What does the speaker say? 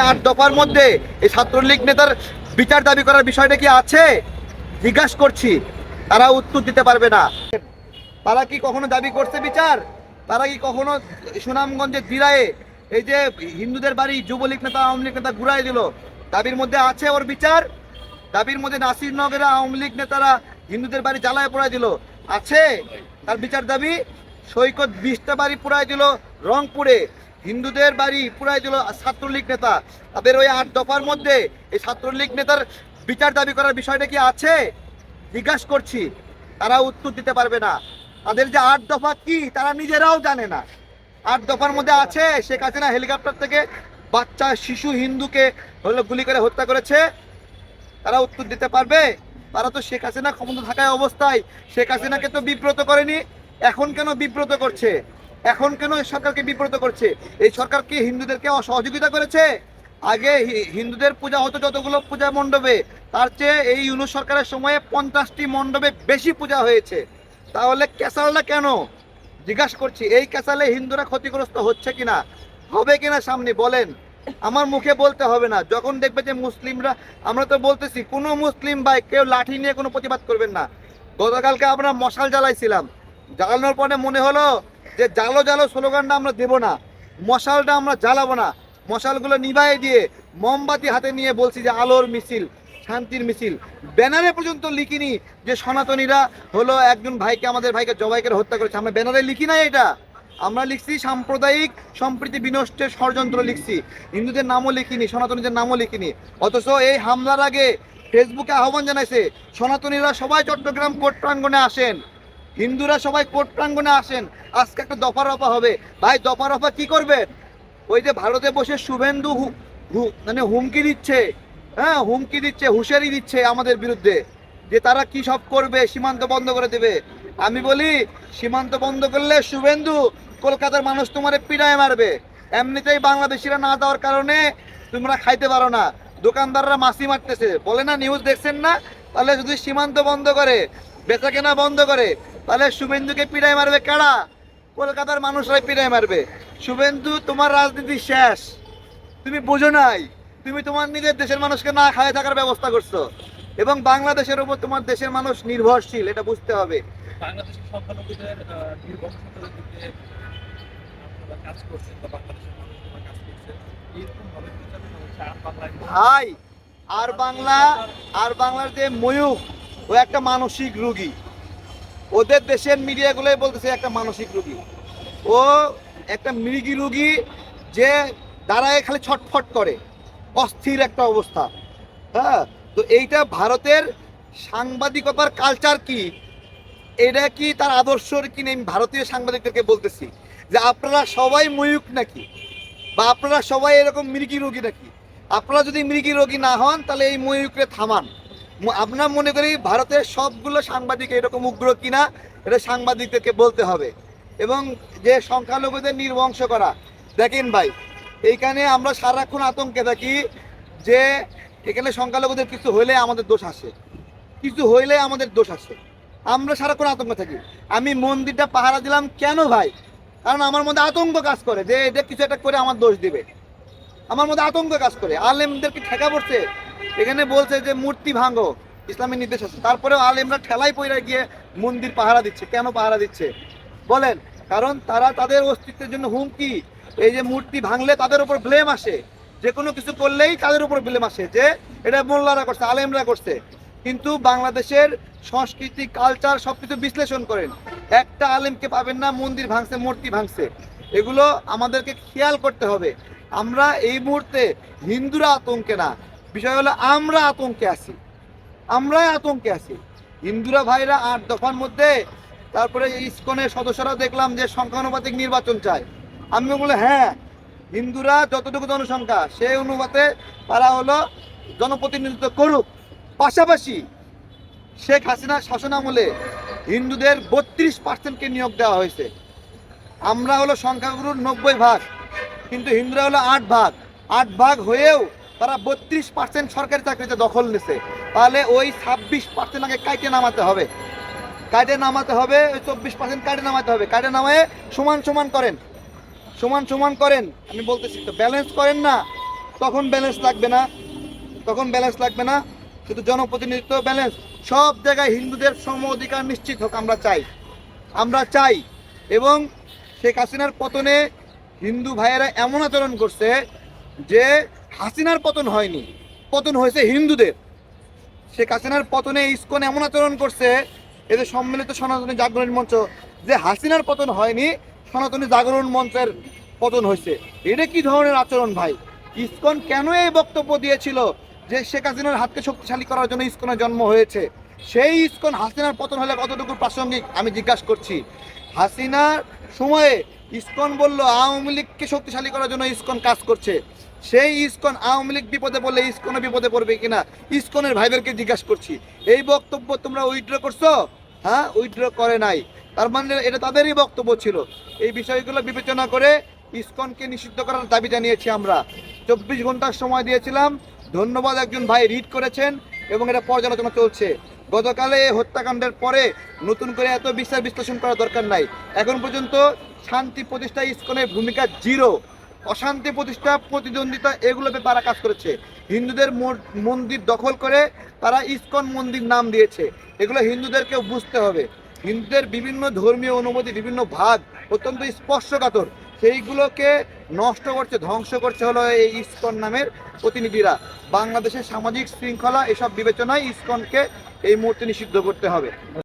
8 দফার মধ্যে এই ছাত্রলীগ নেতার বিচার দাবি করার বিষয়টা কি আছে জিজ্ঞাসা করছি, তারা উত্তর দিতে পারবে না। তারা কি কখনো দাবি করছে বিচার? তারা কি কখনো সুনামগঞ্জের দিরায়ে এই যে হিন্দুদের বাড়ি যুবলীগ নেতা আওয়ামী লীগ নেতা ঘুরাই দিল, দাবির মধ্যে আছে ওর বিচার? দাবির মধ্যে নাসিরনগরে আওয়ামী লীগ নেতারা হিন্দুদের বাড়ি জ্বালায় পোড়াই দিল, আছে তার বিচার দাবি? সৈকত 20টা বাড়ি পুরাই দিল রংপুরে, হিন্দুদের বাড়ি পুরাই দিল ছাত্রলীগ নেতা। তাদের ওই 8 দফার মধ্যে এই ছাত্রলীগ নেতার বিচার দাবি করার বিষয়টা কি আছে জিজ্ঞাসা করছি, তারা উত্তর দিতে পারবে না। তাদের যে 8 দফা কি তারা নিজেরাও জানে না। 8 দফার মধ্যে আছে শেখ হাসিনা হেলিকপ্টার থেকে বাচ্চা শিশু হিন্দুকে গুলি করে হত্যা করেছে, তারা উত্তর দিতে পারবে? তারা তো শেখ হাসিনা ক্ষমতা থাকায় অবস্থায় শেখ হাসিনাকে তো বিব্রত করেনি, এখন কেন বিব্রত করছে? এখন কেন এই সরকারকে বিব্রত করছে? এই সরকার কি হিন্দুদেরকে অসহযোগিতা করেছে? আগে হিন্দুদের পূজা হতো যতগুলো পূজা মণ্ডপে, তার চেয়ে এই ইউনূস সরকারের সময়ে 50টি মণ্ডপে বেশি পূজা হয়েছে। তাহলে ক্যাসালটা কেন জিজ্ঞাসা করছি, এই ক্যাসালে হিন্দুরা ক্ষতিগ্রস্ত হচ্ছে কিনা, হবে কিনা সামনে বলেন। আমার মুখে বলতে হবে না, যখন দেখবে যে মুসলিমরা, আমরা তো বলতেছি কোনো মুসলিম ভাই কেউ লাঠি নিয়ে কোনো প্রতিবাদ করবেন না। গতকালকে আমরা মশাল জ্বালাইছিলাম, জ্বালানোর পরে মনে হলো যে জালো জালো স্লোগানটা আমরা দেব না, মশালটা আমরা জ্বালাবো না, মশালগুলো নিভাই দিয়ে মোমবাতি হাতে নিয়ে বলছি যে আলোর মিছিল, শান্তির মিছিল। ব্যানারে পর্যন্ত লিখিনি যে সনাতনীরা একজন ভাইকে, আমাদের ভাইকে জবাই করে হত্যা করেছে, আমরা ব্যানারে লিখি নাই এটা। আমরা লিখছি সাম্প্রদায়িক সম্প্রীতি বিনষ্টের ষড়যন্ত্র লিখছি, হিন্দুদের নামও লিখিনি, সনাতনীদের নামও লিখিনি। অথচ এই হামলার আগে ফেসবুকে আহ্বান জানাইছে সনাতনীরা সবাই চট্টগ্রাম কোর্ট প্রাঙ্গণে আসেন, হিন্দুরা সবাই কোর্ট প্রাঙ্গণে আসেন, আজকে একটা দফা রফা হবে। ভাই দফা রফা কি করবেন? ওই যে ভারতে বসে শুভেন্দু মানে হুমকি দিচ্ছে, হ্যাঁ হুমকি দিচ্ছে, হুঁশিয়ারি দিচ্ছে আমাদের বিরুদ্ধে যে তারা কি সব করবে, সীমান্ত বন্ধ করে দেবে। আমি বলি সীমান্ত বন্ধ করলে শুভেন্দু কলকাতার মানুষ তোমারে পিড়ায় মারবে। এমনিতেই বাংলাদেশিরা না দেওয়ার কারণে তোমরা খাইতে পারো না, দোকানদাররা মাছি মারতেছে, বলে না, নিউজ দেখছেন না? তাহলে যদি সীমান্ত বন্ধ করে, বেচা কেনা বন্ধ করে, তাহলে শুভেন্দুকে পিড়ায় মারবে কারা? কলকাতার মানুষরাই পিড়ায় মারবে। শুভেন্দু তোমার রাজনীতি শেষ, তুমি বোঝো নাই, তুমি তোমার নিজের দেশের মানুষকে না খায় থাকার ব্যবস্থা করছো, এবং বাংলাদেশের উপর তোমার দেশের মানুষ নির্ভরশীল, এটা বুঝতে হবে। বাংলাদেশের সংখ্যালঘুদের নির্ভরশীলতার দিকে আপনারা কাজ করছেন বা বাংলাদেশের মানুষগুলো কাজ করছে, এরকম ভাবে পরিচালিত হচ্ছে আর বাংলা। ভাই আর বাংলার যে ময়ূখ, ও একটা মানসিক রোগী, ওদের দেশের মিডিয়াগুলোই বলতেছে একটা মানসিক রোগী, ও একটা মৃগী রোগী যে দাঁড়ায় খালি ছটফট করে, অস্থির একটা অবস্থা। হ্যাঁ, তো এইটা ভারতের সাংবাদিকতার কালচার কি, এটা কি তার আদর্শর কি নেই? ভারতীয় সাংবাদিকদেরকে বলতেছি যে আপনারা সবাই ময়ূক নাকি, বা আপনারা সবাই এরকম মৃগী রোগী নাকি? আপনারা যদি মৃগী রোগী না হন তাহলে এই ময়ূকরে থামান। আপনার মনে করি ভারতের সবগুলো সাংবাদিক এরকম উগ্র কিনা, এটা সাংবাদিকদেরকে বলতে হবে। এবং যে সংখ্যালঘুদের নির্বংশ করা, দেখেন ভাই, এইখানে আমরা সারাক্ষণ আতঙ্কে থাকি যে এখানে সংখ্যালঘুদের কিছু হইলে আমাদের দোষ আসে, কিছু হইলে আমাদের দোষ আসে, আমরা সারাক্ষণ আতঙ্কে থাকি। আমি মন্দিরটা পাহারা দিলাম কেন ভাই? কারণ আমার মধ্যে আতঙ্ক কাজ করে যে এটা কিছু একটা করে আমার দোষ দিবে, আমার মধ্যে আতঙ্ক কাজ করে। আলেমদেরকে ঠেকা পড়ছে, এখানে বলছে যে মূর্তি ভাঙো, ইসলামের নির্দেশ আছে, তারপরেও আলেমরা ঠেলাই পইরা গিয়ে মন্দির পাহারা দিচ্ছে। কেন পাহারা দিচ্ছে বলেন? কারণ তারা তাদের অস্তিত্বের জন্য হুমকি। এই যে মূর্তি ভাঙলে তাদের উপর ব্লেম আসে, যে কোনো কিছু করলেই তাদের উপর ব্লেম আসে যে এটা মোল্লারা করছে, আলেমরা করছে। কিন্তু বাংলাদেশের সংস্কৃতি, কালচার সবকিছু বিশ্লেষণ করেন, একটা আলেমকে পাবেন না মন্দির ভাঙছে, মূর্তি ভাঙছে। এগুলো আমাদেরকে খেয়াল করতে হবে। আমরা এই মুহূর্তে হিন্দুরা আতঙ্কে না, বিষয় হলো আমরা আতঙ্কে আছি, আমরাই আতঙ্কে আছি। হিন্দুরা ভাইরা 8 দফার মধ্যে, তারপরে ইসকনের সদস্যরাও দেখলাম যে সংখ্যানুপাতিক নির্বাচন চায়। আমি বলি হ্যাঁ, হিন্দুরা যতটুকু জনসংখ্যা সেই অনুপাতে তারা জনপ্রতিনিধিত্ব করুক। পাশাপাশি শেখ হাসিনার শাসনামলে হিন্দুদের 32%কে নিয়োগ দেওয়া হয়েছে। আমরা সংখ্যাগুরুর 90 ভাগ, কিন্তু হিন্দুরা 8 ভাগ। 8 ভাগ হয়েও তারা 32% সরকারি চাকরিতে দখল নিছে। তাহলে ওই 26% আগে কাইটে নামাতে হবে, কাইটে নামাতে হবে, ওই 24% কাইটে নামাতে হবে। কাইটে নামায় সমান সমান করেন, সমান সমান করেন। আমি বলতেছি তো ব্যালেন্স করেন না, তখন ব্যালেন্স লাগবে না, তখন ব্যালেন্স লাগবে না। শুধু জনপ্রতিনিধিত্ব ব্যালেন্স, সব জায়গায় হিন্দুদের সম অধিকার নিশ্চিত হোক আমরা চাই, আমরা চাই। এবং শেখ হাসিনার পতনে হিন্দু ভাইয়েরা এমন আচরণ করছে যে হাসিনার পতন হয়নি, পতন হয়েছে হিন্দুদের। শেখ হাসিনার পতনে ইসকন এমন আচরণ করছে, এদের সম্মিলিত সনাতনী জাগরণ মঞ্চ, যে হাসিনার পতন হয়নি, সনাতনী জাগরণ মঞ্চের পতন হয়েছে। এটা কি ধরনের আচরণ ভাই? ইসকন কেন এই বক্তব্য দিয়েছিল যে শেখ হাসিনার হাতকে শক্তিশালী করার জন্য ইসকনের জন্ম হয়েছে? সেই ইসকন হাসিনার পতন হলে কতটুকু প্রাসঙ্গিক আমি জিজ্ঞাসা করছি। হাসিনার সময়ে ইসকন বলল আওয়ামী লীগকে শক্তিশালী করার জন্য ইসকন কাজ করছে। সেই ইসকন আওয়ামী লীগ বিপদে পড়লে ইসকনও বিপদে পড়বে কিনা ইসকনের ভাইদেরকে জিজ্ঞাসা করছি। এই বক্তব্য তোমরা উইথড্র করছো? হ্যাঁ, উইথড্র করে নাই। তার মানে এটা তাদেরই বক্তব্য ছিল। এই বিষয়গুলো বিবেচনা করে ইসকনকে নিষিদ্ধ করার দাবি জানিয়েছি আমরা। 24 ঘন্টার সময় দিয়েছিলাম। ধন্যবাদ, একজন ভাই রিড করেছেন এবং এটা পর্যালোচনা চলছে। গতকালে এই হত্যাকাণ্ডের পরে নতুন করে এত বিচার বিশ্লেষণ করার দরকার নাই। এখন পর্যন্ত শান্তি প্রতিষ্ঠায় ইসকনের ভূমিকা জিরো। অশান্তি প্রতিষ্ঠা, প্রতিদ্বন্দ্বিতা, এগুলোতে তারা কাজ করেছে। হিন্দুদের মন্দির দখল করে তারা ইসকন মন্দির নাম দিয়েছে। এগুলো হিন্দুদেরকেও বুঝতে হবে। হিন্দুদের বিভিন্ন ধর্মীয় অনুভূতি, বিভিন্ন ভাগ অত্যন্ত স্পর্শকাতর, সেইগুলোকে নষ্ট করছে, ধ্বংস করছে হলো এই ইসকন নামের প্রতিনিধিরা। বাংলাদেশের সামাজিক শৃঙ্খলা এসব বিবেচনায় ইসকনকে এই মুহূর্তে নিষিদ্ধ করতে হবে।